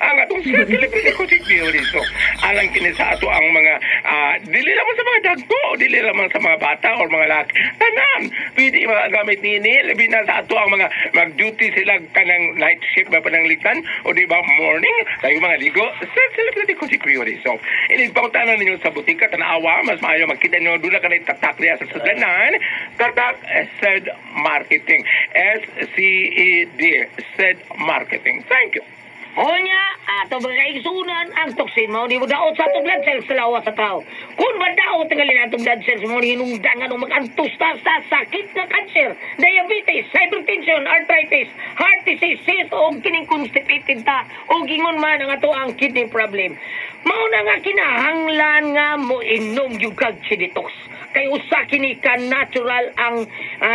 ang atong celebrity ko si so alang kini sa ato ang mga dili lamang sa mga dagko, dili lamang sa mga bata o mga laki. Tanan, pwede magamit nini, labi na sa ato ang mga mag-duty sila kanang night shift ba pananglitan o di ba morning, tayo mga ligo, celebrity ko si so inigpangutanan ninyo sa butika, tanawa, mas maayo magkita nyo doon na kanay tatak niya sa sudanan, tatak said marketing, SCED, said marketing. Thank you. Onya, ato ba kaigsunan ang toksin mo, di mo daot sa atong blood cells sa lawas sa tao. Kung ba daot tagalin atong blood cells mo, hinungdangan o mag-antusta sa sakit na cancer, diabetes, hypertension, arthritis, heart disease, cyst, o kining constipated ta, o gingon man ang ato ang kidney problem. Mauna nga kinahanglan nga mo inom yung kag detox. Kay usa kini ka natural ang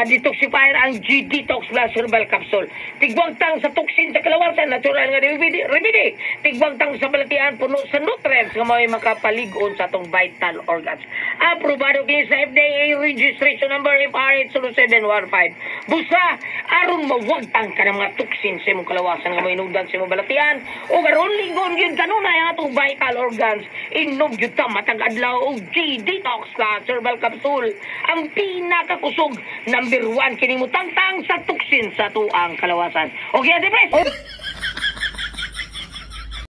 detoxifier ang G-Detox plus herbal capsule. Tigwangtang sa toxin sa kalawasan, natural nga remedy. Tigwangtang sa balatian puno sa nutrients nga may makapaligon sa atong vital organs. Aprobado kini sa FDA registration number FRH 0715. Busa aron mawagtang ka ng mga toxin sa imong kalawasan nga may inugdan sa imong balatian o aron ligon gyud kanunay ang atong vital organs. Inom gyud ta matag adlaw og G-Detox plus herbal capsule ang pinakakusog number 1 kini mo tangtang sa tuksin sa tuang kalawasan. Okay, Ate Pres?